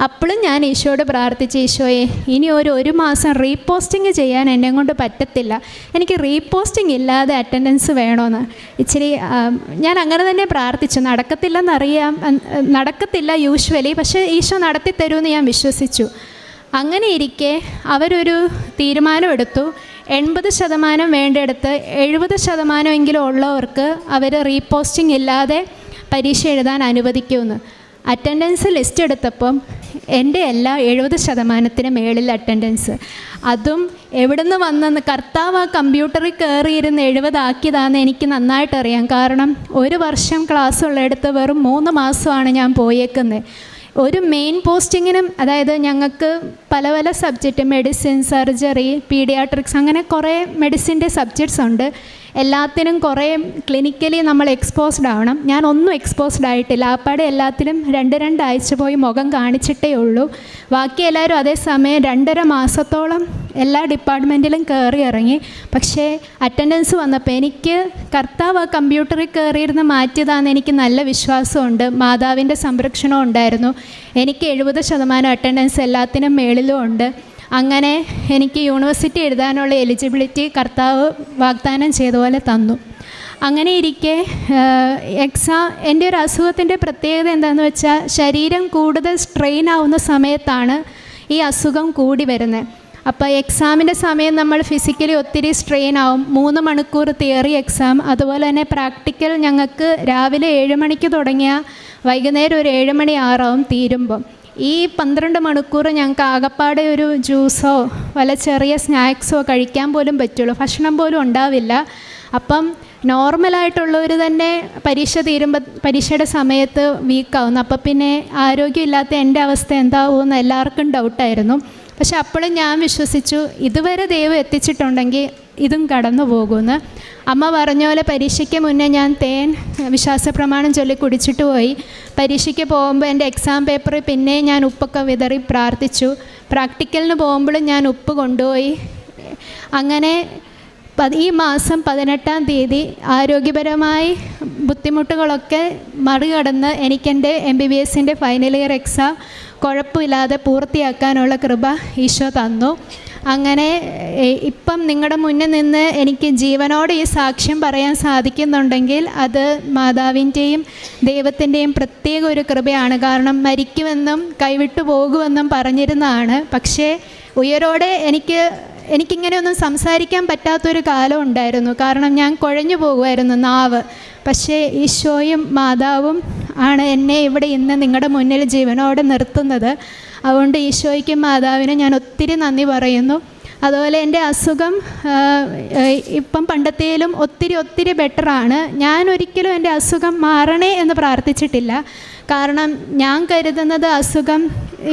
അപ്പോഴും ഞാൻ ഈശോയോട് പ്രാർത്ഥിച്ചു, ഈശോയെ ഇനി ഒരു മാസം റീപോസ്റ്റിംഗ് ചെയ്യാൻ എന്നെ കൊണ്ട് പറ്റത്തില്ല, എനിക്ക് റീപോസ്റ്റിംഗ് ഇല്ലാതെ അറ്റൻഡൻസ് വേണമെന്ന്. ഇച്ചിരി ഞാൻ അങ്ങനെ തന്നെ പ്രാർത്ഥിച്ചു. നടക്കത്തില്ല യൂഷ്വലി, പക്ഷേ ഈശോ നടത്തി തരുമെന്ന് ഞാൻ വിശ്വസിച്ചു. അങ്ങനെ ഇരിക്കെ അവരൊരു തീരുമാനമെടുത്തു, 80% വേണ്ടിയെടുത്ത് 70% ഉള്ളവർക്ക് അവർ റീപോസ്റ്റിംഗ് ഇല്ലാതെ പരീക്ഷ എഴുതാൻ അനുവദിക്കുമെന്ന്. അറ്റൻഡൻസ് ലിസ്റ്റ് എടുത്തപ്പം എൻ്റെ എല്ലാ 70% മേളിൽ അറ്റൻഡൻസ്. അതും എവിടെ നിന്ന് വന്നെന്ന്, കർത്താവ് ആ കമ്പ്യൂട്ടറിൽ കയറിയിരുന്ന് 70 ആക്കിയതാണെന്ന് എനിക്ക് നന്നായിട്ടറിയാം. കാരണം 1 വർഷം ക്ലാസ് ഉള്ളിടത്ത് വെറും 3 മാസമാണ് ഞാൻ പോയേക്കുന്നത്. ഒരു മെയിൻ പോസ്റ്റിങ്ങിനും, അതായത് ഞങ്ങൾക്ക് പല പല സബ്ജക്റ്റ്, മെഡിസിൻ, സർജറി, പീഡിയാട്രിക്സ്, അങ്ങനെ കുറേ മെഡിസിൻ്റെ സബ്ജക്ട്സ് ഉണ്ട്. എല്ലാത്തിനും കുറേ ക്ലിനിക്കലി നമ്മൾ എക്സ്പോസ്ഡ് ആവണം. ഞാൻ ഒന്നും എക്സ്പോസ്ഡ് ആയിട്ടില്ല. ആപ്പാടെ എല്ലാത്തിലും 2 ആഴ്ച പോയി മുഖം കാണിച്ചിട്ടേ ഉള്ളൂ. ബാക്കി എല്ലാവരും അതേസമയം 2.5 മാസത്തോളം എല്ലാ ഡിപ്പാർട്ട്മെൻറ്റിലും കയറി ഇറങ്ങി. പക്ഷേ അറ്റൻഡൻസ് വന്നപ്പോൾ എനിക്ക് കർത്താവ് ആ കമ്പ്യൂട്ടറിൽ കയറിയിരുന്ന് മാറ്റിയതാണെന്ന് എനിക്ക് നല്ല വിശ്വാസമുണ്ട്. മാതാവിൻ്റെ സംരക്ഷണം ഉണ്ടായിരുന്നു. എനിക്ക് 70% അറ്റൻഡൻസ് എല്ലാത്തിനും മേളിലും ഉണ്ട്. അങ്ങനെ എനിക്ക് യൂണിവേഴ്സിറ്റി എഴുതാനുള്ള എലിജിബിലിറ്റി കർത്താവ് വാഗ്ദാനം ചെയ്ത പോലെ തന്നു. അങ്ങനെ ഇരിക്കെ എൻ്റെ ഒരു അസുഖത്തിൻ്റെ പ്രത്യേകത എന്താണെന്ന് വെച്ചാൽ, ശരീരം കൂടുതൽ സ്ട്രെയിൻ ആവുന്ന സമയത്താണ് ഈ അസുഖം കൂടി വരുന്നത്. അപ്പോൾ എക്സാമിൻ്റെ സമയം നമ്മൾ ഫിസിക്കലി ഒത്തിരി സ്ട്രെയിൻ ആവും. 3 മണിക്കൂർ തിയറി എക്സാം, അതുപോലെ തന്നെ പ്രാക്ടിക്കൽ ഞങ്ങൾക്ക് രാവിലെ 7 മണിക്ക് തുടങ്ങിയ വൈകുന്നേരം ഒരു 7 മണി 6 ആവും തീരുമ്പം. ഈ 12 മണിക്കൂർ ഞങ്ങൾക്ക് ആകപ്പാടെ ഒരു ജ്യൂസോ വല്ല ചെറിയ സ്നാക്സോ കഴിക്കാൻ പോലും പറ്റുള്ളൂ, ഭക്ഷണം പോലും ഉണ്ടാവില്ല. അപ്പം നോർമലായിട്ടുള്ളവർ തന്നെ പരീക്ഷയുടെ സമയത്ത് വീക്കാവുന്നു. അപ്പം പിന്നെ ആരോഗ്യമില്ലാത്ത എൻ്റെ അവസ്ഥ എന്താവുമെന്ന് എല്ലാവർക്കും ഡൗട്ടായിരുന്നു. പക്ഷെ അപ്പോഴും ഞാൻ വിശ്വസിച്ചു, ഇതുവരെ ദൈവം എത്തിച്ചിട്ടുണ്ടെങ്കിൽ ഇതും കടന്നു പോകുമെന്ന്. അമ്മ പറഞ്ഞ പോലെ പരീക്ഷയ്ക്ക് മുന്നേ ഞാൻ തേൻ വിശ്വാസപ്രമാണം ചൊല്ലി കുടിച്ചിട്ട് പോയി. പരീക്ഷയ്ക്ക് പോകുമ്പോൾ എൻ്റെ എക്സാം പേപ്പറിൽ പിന്നെ ഞാൻ ഉപ്പൊക്കെ വിതറി പ്രാർത്ഥിച്ചു. പ്രാക്ടിക്കലിന് പോകുമ്പോഴും ഞാൻ ഉപ്പ് കൊണ്ടുപോയി. അങ്ങനെ ഈ മാസം 18-ാം തീയതി ആരോഗ്യപരമായി ബുദ്ധിമുട്ടുകളൊക്കെ മറികടന്ന് എനിക്കെൻ്റെ MBBSൻ്റെ ഫൈനൽ ഇയർ എക്സാം കുഴപ്പമില്ലാതെ പൂർത്തിയാക്കാനുള്ള കൃപ ഈശോ തന്നു. അങ്ങനെ ഇപ്പം നിങ്ങളുടെ മുന്നിൽ നിന്ന് എനിക്ക് ജീവനോടെ ഈ സാക്ഷ്യം പറയാൻ സാധിക്കുന്നുണ്ടെങ്കിൽ അത് മാതാവിൻ്റെയും ദൈവത്തിൻ്റെയും പ്രത്യേക ഒരു കൃപയാണ്. കാരണം മരിക്കുമെന്നും കൈവിട്ടു പോകുമെന്നും പറഞ്ഞിരുന്നതാണ്. പക്ഷേ ഉയരോടെ എനിക്കിങ്ങനെയൊന്നും സംസാരിക്കാൻ പറ്റാത്തൊരു കാലം ഉണ്ടായിരുന്നു. കാരണം ഞാൻ കുഴഞ്ഞു പോകുമായിരുന്നു നാവ്. പക്ഷേ ഈശോയും മാതാവും ആണ് എന്നെ ഇവിടെ ഇന്ന് നിങ്ങളുടെ മുന്നിൽ ജീവനോടെ നിർത്തുന്നത്. അതുകൊണ്ട് ഈശോയ്ക്കും മാതാവിനും ഞാൻ ഒത്തിരി നന്ദി പറയുന്നു. അതുപോലെ എൻ്റെ അസുഖം ഇപ്പം പണ്ടത്തേലും ഒത്തിരി ബെറ്ററാണ്. ഞാൻ ഒരിക്കലും എൻ്റെ അസുഖം മാറണേ എന്ന് പ്രാർത്ഥിച്ചിട്ടില്ല. കാരണം ഞാൻ കരുതുന്നത് അസുഖം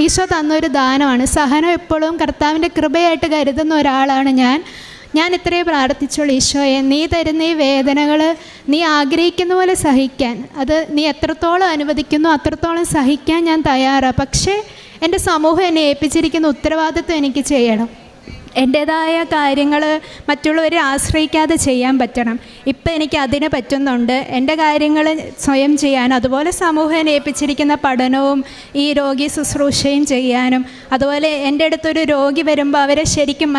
ഈശോ തന്നൊരു ദാനമാണ്. സഹനം എപ്പോഴും കർത്താവിൻ്റെ കൃപയായിട്ട് കരുതുന്ന ഒരാളാണ് ഞാൻ. ഞാൻ ഇത്രയേ പ്രാർത്ഥിച്ചുള്ളൂ, ഈശോയെ നീ തരുന്ന ഈ വേദനകൾ നീ ആഗ്രഹിക്കുന്ന പോലെ സഹിക്കാൻ, അത് നീ എത്രത്തോളം അനുവദിക്കുന്നു അത്രത്തോളം സഹിക്കാൻ ഞാൻ തയ്യാറാണ്. പക്ഷേ എൻ്റെ സമൂഹം എന്നെ ഏൽപ്പിച്ചിരിക്കുന്ന ഉത്തരവാദിത്വം എനിക്ക് ചെയ്യണം. എൻ്റേതായ കാര്യങ്ങൾ മറ്റുള്ളവരെ ആശ്രയിക്കാതെ ചെയ്യാൻ പറ്റണം. ഇപ്പം എനിക്ക് അതിന് പറ്റുന്നുണ്ട്. എൻ്റെ കാര്യങ്ങൾ സ്വയം ചെയ്യാനും അതുപോലെ സമൂഹം ഏൽപ്പിച്ചിരിക്കുന്ന പഠനവും ഈ രോഗി ശുശ്രൂഷയും ചെയ്യാനും, അതുപോലെ എൻ്റെ അടുത്തൊരു രോഗി വരുമ്പോൾ അവരെ ശരിക്കും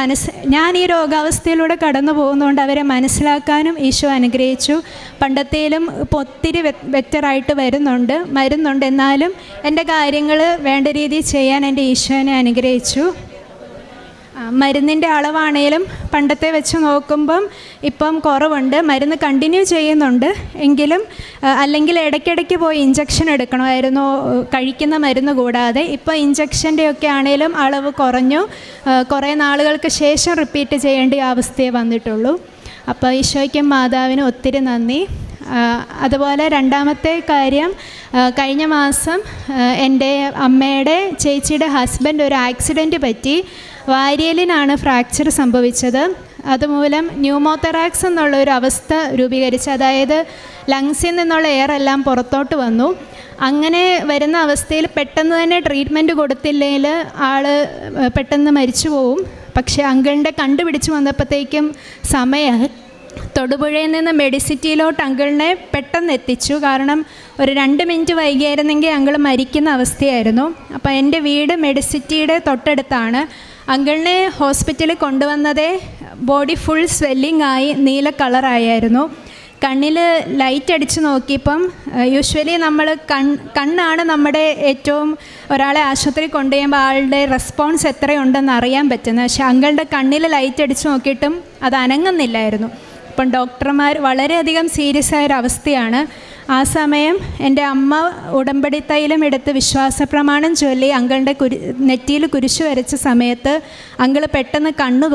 ഞാൻ ഈ രോഗാവസ്ഥയിലൂടെ കടന്നു പോകുന്നതുകൊണ്ട് അവരെ മനസ്സിലാക്കാനും ഈശോ അനുഗ്രഹിച്ചു. പണ്ടത്തേലും ഇപ്പോൾ ഒത്തിരി ബെറ്ററായിട്ട് വരുന്നുണ്ട്. എന്നാലും എൻ്റെ കാര്യങ്ങൾ വേണ്ട രീതിയിൽ ചെയ്യാൻ എൻ്റെ ഈശോനെ അനുഗ്രഹിച്ചു. മരുന്നിൻ്റെ അളവാണേലും പണ്ടത്തെ വെച്ച് നോക്കുമ്പം ഇപ്പം കുറവുണ്ട്. മരുന്ന് കണ്ടിന്യൂ ചെയ്യുന്നുണ്ട് എങ്കിലും, അല്ലെങ്കിൽ ഇടയ്ക്കിടയ്ക്ക് പോയി ഇഞ്ചക്ഷൻ എടുക്കണമായിരുന്നു കഴിക്കുന്ന മരുന്ന് കൂടാതെ. ഇപ്പോൾ ഇഞ്ചക്ഷൻ്റെയൊക്കെ ആണേലും അളവ് കുറഞ്ഞു. കുറേ നാളുകൾക്ക് ശേഷം റിപ്പീറ്റ് ചെയ്യേണ്ട അവസ്ഥയെ വന്നിട്ടുള്ളൂ. അപ്പോൾ ഈശോയ്ക്കും മാതാവിനും ഒത്തിരി നന്ദി. അതുപോലെ രണ്ടാമത്തെ കാര്യം, കഴിഞ്ഞ മാസം എൻ്റെ അമ്മയുടെ ചേച്ചിയുടെ ഹസ്ബൻഡ് ഒരു ആക്സിഡൻറ്റ് പറ്റി. വാരിയലിനാണ് ഫ്രാക്ചർ സംഭവിച്ചത്. അതുമൂലം ന്യൂമോതെറാക്സ് എന്നുള്ളൊരു അവസ്ഥ രൂപീകരിച്ച്, അതായത് ലങ്സിൽ നിന്നുള്ള എയറെല്ലാം പുറത്തോട്ട് വന്നു. അങ്ങനെ വരുന്ന അവസ്ഥയിൽ പെട്ടെന്ന് തന്നെ ട്രീറ്റ്മെൻറ്റ് കൊടുത്തില്ലെങ്കിൽ ആൾ പെട്ടെന്ന് മരിച്ചു പോവും. പക്ഷേ അങ്കിളിൻ്റെ കണ്ടുപിടിച്ച് വന്നപ്പോഴത്തേക്കും സമയം തൊടുപുഴയിൽ നിന്ന് മെഡിസിറ്റിയിലോട്ട് അങ്കിളിനെ പെട്ടെന്ന് എത്തിച്ചു. കാരണം ഒരു 2 മിനിറ്റ് വൈകിയായിരുന്നെങ്കിൽ അങ്കിൾ മരിക്കുന്ന അവസ്ഥയായിരുന്നു. അപ്പോൾ എൻ്റെ വീട് മെഡിസിറ്റിയുടെ തൊട്ടടുത്താണ്. അങ്കിളിനെ ഹോസ്പിറ്റലിൽ കൊണ്ടുവന്നതേ ബോഡി ഫുൾ സ്വെല്ലിംഗ് ആയി നീല കളറായിരുന്നു. കണ്ണിൽ ലൈറ്റ് അടിച്ച് നോക്കിയപ്പം യൂഷ്വലി നമ്മൾ കണ്ണാണ് നമ്മുടെ ഏറ്റവും ഒരാളെ ആശുപത്രി കൊണ്ടുപോകുമ്പോൾ ആളുടെ റെസ്പോൺസ് എത്രയുണ്ടെന്ന് അറിയാൻ പറ്റുന്നത്. പക്ഷേ അങ്കിളുടെ കണ്ണിൽ ലൈറ്റ് അടിച്ച് നോക്കിയിട്ടും അത് അനങ്ങുന്നില്ലായിരുന്നു. അപ്പം ഡോക്ടർമാർ വളരെയധികം സീരിയസ് ആയൊരവസ്ഥയാണ്. ആ സമയം എൻ്റെ അമ്മ ഉടമ്പടി തൈലം എടുത്ത് വിശ്വാസപ്രമാണം ചൊല്ലി അങ്കിളുടെ നെറ്റിയിൽ കുരിശ് വരച്ച സമയത്ത് അങ്കിൾ പെട്ടെന്ന് കണ്ണ്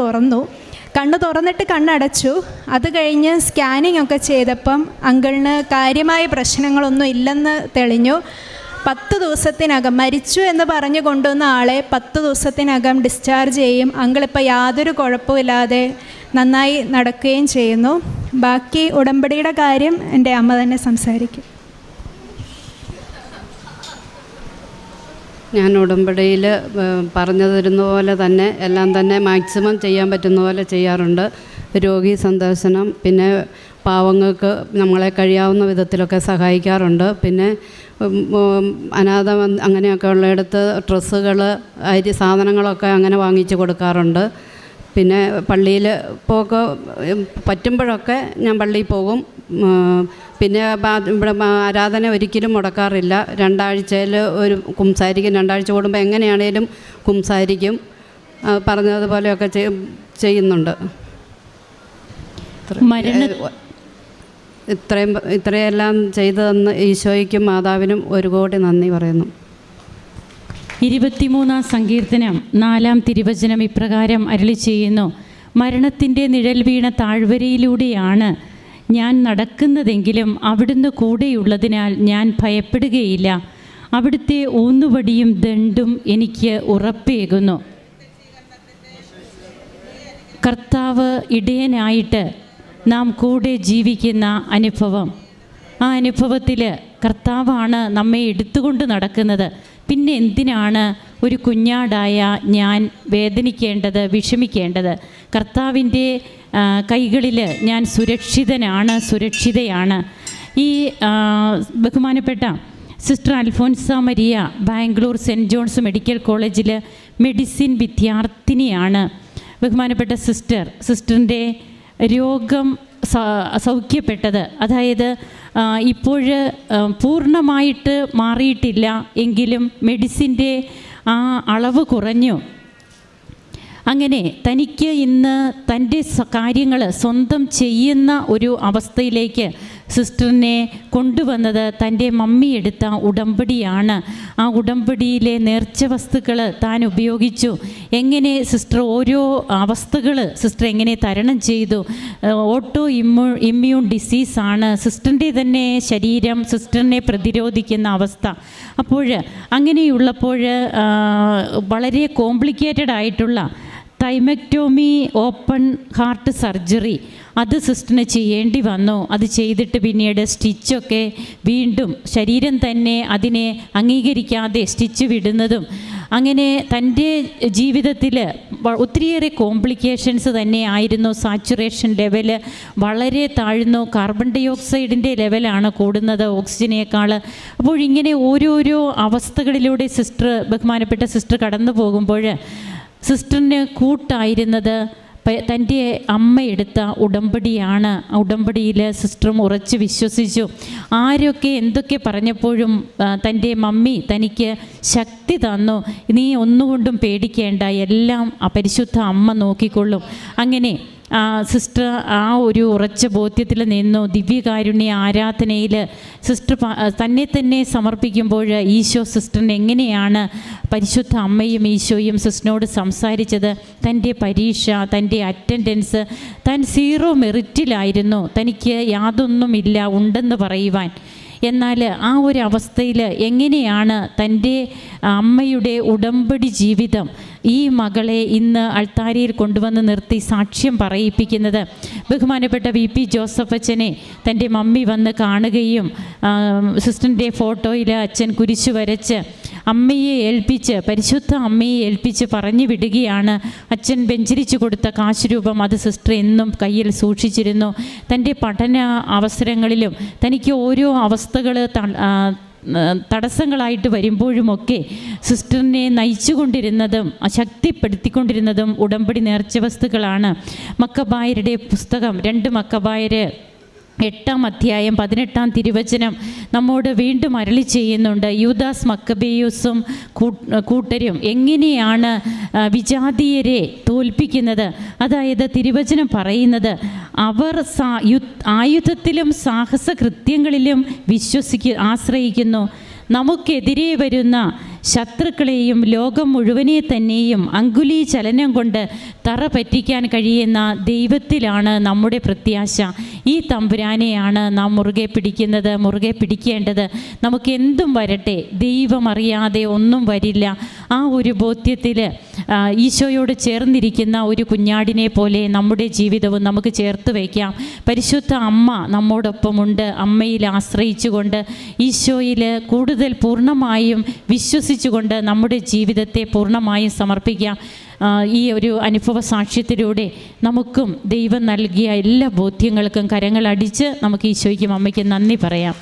തുറന്നിട്ട് കണ്ണടച്ചു. അത് കഴിഞ്ഞ് സ്കാനിങ് ഒക്കെ ചെയ്തപ്പം അങ്കിളിന് കാര്യമായ പ്രശ്നങ്ങളൊന്നും ഇല്ലെന്ന് തെളിഞ്ഞു. 10 ദിവസത്തിനകം മരിച്ചു എന്ന് പറഞ്ഞു കൊണ്ടുവന്ന ആളെ 10 ദിവസത്തിനകം ഡിസ്ചാർജ് ചെയ്യും. അങ്കിളിപ്പോൾ യാതൊരു കുഴപ്പമില്ലാതെ നന്നായി നടക്കുകയും ചെയ്യുന്നു. ബാക്കി ഉടമ്പടിയുടെ കാര്യം എൻ്റെ അമ്മ തന്നെ സംസാരിക്കും. ഞാൻ ഉടമ്പടിയിൽ പറഞ്ഞു തരുന്ന പോലെ തന്നെ എല്ലാം തന്നെ മാക്സിമം ചെയ്യാൻ പറ്റുന്ന പോലെ ചെയ്യാറുണ്ട്. രോഗി സന്ദർശനം, പിന്നെ പാവങ്ങൾക്ക് നമ്മളെ കഴിയാവുന്ന വിധത്തിലൊക്കെ സഹായിക്കാറുണ്ട്. പിന്നെ അനാഥ അങ്ങനെയൊക്കെ ഉള്ളിടത്ത് ഡ്രസ്സുകൾ, അരി സാധനങ്ങളൊക്കെ അങ്ങനെ വാങ്ങിച്ച് കൊടുക്കാറുണ്ട്. പിന്നെ പള്ളിയിൽ പോക്ക് പറ്റുമ്പോഴൊക്കെ ഞാൻ പള്ളിയിൽ പോകും. പിന്നെ ഇവിടെ ആരാധന ഒരിക്കലും മുടക്കാറില്ല. 2 ആഴ്ചയിൽ ഒരു കുംസാരിക്കും. 2 ആഴ്ച കൂടുമ്പോൾ എങ്ങനെയാണേലും കുംസാരിക്കും. പറഞ്ഞതുപോലെയൊക്കെ ചെയ്യുന്നുണ്ട്. ഇത്രയെല്ലാം ചെയ്തു തന്ന് ഈശോയ്ക്കും മാതാവിനും 1 കോടി നന്ദി പറയുന്നു. 23-ാം സങ്കീർത്തനം 4-ാം തിരുവചനം ഇപ്രകാരം അരുളി ചെയ്യുന്നു: മരണത്തിൻ്റെ നിഴൽ വീണ താഴ്വരയിലൂടെയാണ് ഞാൻ നടക്കുന്നതെങ്കിലും അവിടുന്ന് കൂടെയുള്ളതിനാൽ ഞാൻ ഭയപ്പെടുകയില്ല. അവിടുത്തെ ഊന്നുവടിയും ദണ്ഡും എനിക്ക് ഉറപ്പേകുന്നു. കർത്താവ് ഇടയനായിട്ട് നാം കൂടെ ജീവിക്കുന്ന അനുഭവം, ആ അനുഭവത്തിൽ കർത്താവാണ് നമ്മെ എടുത്തുകൊണ്ട് നടക്കുന്നത്. പിന്നെ എന്തിനാണ് ഒരു കുഞ്ഞാടായ ഞാൻ വേദനിക്കേണ്ടത്, വിഷമിക്കേണ്ടത്? കർത്താവിൻ്റെ കൈകളിൽ ഞാൻ സുരക്ഷിതയാണ്. ഈ ബഹുമാനപ്പെട്ട sister Alphonsa Maria Bangalore saint John's medical കോളേജിൽ മെഡിസിൻ വിദ്യാർത്ഥിനിയാണ്. ബഹുമാനപ്പെട്ട സിസ്റ്ററിൻ്റെ രോഗം സൗഖ്യപ്പെട്ടത്, അതായത് ഇപ്പോൾ പൂർണ്ണമായിട്ട് മാറിയിട്ടില്ല എങ്കിലും മെഡിസിൻ്റെ ആ അളവ് കുറഞ്ഞു. അങ്ങനെ തനിക്ക് ഇന്ന് തൻ്റെ കാര്യങ്ങൾ സ്വന്തം ചെയ്യുന്ന ഒരു അവസ്ഥയിലേക്ക് സിസ്റ്ററിനെ കൊണ്ടുവന്നത് തൻ്റെ മമ്മി എടുത്ത ഉടമ്പടിയാണ്. ആ ഉടമ്പടിയിലെ നേർച്ച വസ്തുക്കൾ താൻ ഉപയോഗിച്ചു. എങ്ങനെ സിസ്റ്റർ ഓരോ അവസ്ഥകൾ സിസ്റ്റർ എങ്ങനെ തരണം ചെയ്തു. ഓട്ടോ ഇമ്മ്യൂൺ ഡിസീസാണ് സിസ്റ്ററിൻ്റെ തന്നെ ശരീരം സിസ്റ്ററിനെ പ്രതിരോധിക്കുന്ന അവസ്ഥ. അപ്പോൾ അങ്ങനെയുള്ളപ്പോൾ വളരെ കോംപ്ലിക്കേറ്റഡ് ആയിട്ടുള്ള തൈമക്ടോമി ഓപ്പൺ ഹാർട്ട് സർജറി അത് സിസ്റ്ററിന് ചെയ്യേണ്ടി വന്നു. അത് ചെയ്തിട്ട് പിന്നീട് സ്റ്റിച്ചൊക്കെ വീണ്ടും ശരീരം തന്നെ അതിനെ അംഗീകരിക്കാതെ സ്റ്റിച്ച് വിടുന്നതും, അങ്ങനെ തൻ്റെ ജീവിതത്തിൽ ഒത്തിരിയേറെ കോംപ്ലിക്കേഷൻസ് തന്നെ ആയിരുന്നു. സാച്ചുറേഷൻ ലെവൽ വളരെ താഴ്ന്നു, കാർബൺ ഡൈ ഓക്സൈഡിൻ്റെ ലെവലാണ് കൂടുന്നത് ഓക്സിജനേക്കാൾ. അപ്പോൾ ഇങ്ങനെ ഓരോരോ അവസ്ഥകളിലൂടെ ബഹുമാനപ്പെട്ട സിസ്റ്റർ കടന്നു പോകുമ്പോൾ സിസ്റ്ററിന് കൂട്ടായിരുന്നത് തൻ്റെ അമ്മ എടുത്ത ഉടമ്പടിയാണ്. ഉടമ്പടിയിൽ സിസ്റ്ററും ഉറച്ച് വിശ്വസിച്ചു. ആരൊക്കെ എന്തൊക്കെ പറഞ്ഞപ്പോഴും തൻ്റെ മമ്മി തനിക്ക് ശക്തി തന്നു. നീ ഒന്നുകൊണ്ടും പേടിക്കേണ്ട, എല്ലാം പരിശുദ്ധ അമ്മ നോക്കിക്കൊള്ളും. അങ്ങനെ സിസ്റ്റർ ആ ഒരു ഉറച്ച ബോധ്യത്തിൽ നിന്നു. ദിവ്യകാരുണ്യ ആരാധനയിൽ സിസ്റ്റർ തന്നെ സമർപ്പിക്കുമ്പോൾ ഈശോ സിസ്റ്ററിന് എങ്ങനെയാണ് പരിശുദ്ധ അമ്മയും ഈശോയും സിസ്റ്ററിനോട് സംസാരിച്ചത്. തൻ്റെ പരീക്ഷ, തൻ്റെ അറ്റൻഡൻസ്, താൻ 0 മെറിറ്റിലായിരുന്നു, തനിക്ക് യാതൊന്നുമില്ല ഉണ്ടെന്ന് പറയുവാൻ. എന്നാൽ ആ ഒരു അവസ്ഥയിൽ എങ്ങനെയാണ് തൻ്റെ അമ്മയുടെ ഉടമ്പടി ജീവിതം ഈ മകളെ ഇന്ന് അൾത്താരയിൽ കൊണ്ടുവന്ന് നിർത്തി സാക്ഷ്യം പറയിപ്പിക്കുന്നത്. ബഹുമാനപ്പെട്ട VP ജോസഫ് അച്ഛനെ തൻ്റെ മമ്മി വന്ന് കാണുകയും സിസ്റ്ററിൻ്റെ ഫോട്ടോയിൽ അച്ഛൻ കുരിശു വരച്ച് അമ്മയെ ഏൽപ്പിച്ച്, പരിശുദ്ധ അമ്മയെ ഏൽപ്പിച്ച് പറഞ്ഞു വിടുകയാണ്. അച്ഛൻ വെഞ്ചരിച്ചു കൊടുത്ത കാശ് രൂപം അത് സിസ്റ്റർ എന്നും കയ്യിൽ സൂക്ഷിച്ചിരുന്നു. തൻ്റെ പഠന അവസരങ്ങളിലും തനിക്ക് ഓരോ അവസ്ഥകൾ തടസ്സങ്ങളായിട്ട് വരുമ്പോഴുമൊക്കെ സിസ്റ്ററിനെ നയിച്ചുകൊണ്ടിരുന്നതും ശക്തിപ്പെടുത്തിക്കൊണ്ടിരുന്നതും ഉടമ്പടി നേർച്ച വസ്തുക്കളാണ്. മക്കബായരുടെ പുസ്തകം 2 മക്കബായർ 8-ാം അധ്യായം 18-ാം തിരുവചനം നമ്മോട് വീണ്ടും അരുളി ചെയ്യുന്നുണ്ട്. യൂദാസ് മക്കബേയൂസും കൂട്ടരും എങ്ങനെയാണ് വിജാതീയരെ തോൽപ്പിക്കുന്നത്. അതായത് തിരുവചനം പറയുന്നത് അവർ ആയുധത്തിലും സാഹസ കൃത്യങ്ങളിലും ആശ്രയിക്കുന്നു. നമുക്കെതിരെ വരുന്ന ശത്രുക്കളെയും ലോകം മുഴുവനെ തന്നെയും അങ്കുലി ചലനം കൊണ്ട് തറ പറ്റിക്കാൻ കഴിയുന്ന ദൈവത്തിലാണ് നമ്മുടെ പ്രത്യാശ. ഈ തമ്പുരാനെയാണ് നാം മുറുകെ പിടിക്കേണ്ടത്. നമുക്ക് എന്തും വരട്ടെ, ദൈവം അറിയാതെ ഒന്നും വരില്ല. ആ ഒരു ബോധ്യത്തിൽ ഈശോയോട് ചേർന്നിരിക്കുന്ന ഒരു കുഞ്ഞാടിനെ പോലെ നമ്മുടെ ജീവിതവും നമുക്ക് ചേർത്ത് വയ്ക്കാം. പരിശുദ്ധ അമ്മ നമ്മോടൊപ്പമുണ്ട്. അമ്മയിൽ ആശ്രയിച്ചുകൊണ്ട് ഈശോയിൽ കൂടുതൽ പൂർണ്ണമായും വിശ്വസിച്ചുകൊണ്ട് നമ്മുടെ ജീവിതത്തെ പൂർണ്ണമായും സമർപ്പിക്കാം. ഈ ഒരു അനുഭവ സാക്ഷ്യത്തിലൂടെ നമുക്കും ദൈവം നൽകിയ എല്ലാ ബോധ്യങ്ങൾക്കും കരങ്ങളടിച്ച് നമുക്ക് ഈശോയ്ക്കും അമ്മയ്ക്കും നന്ദി പറയാം.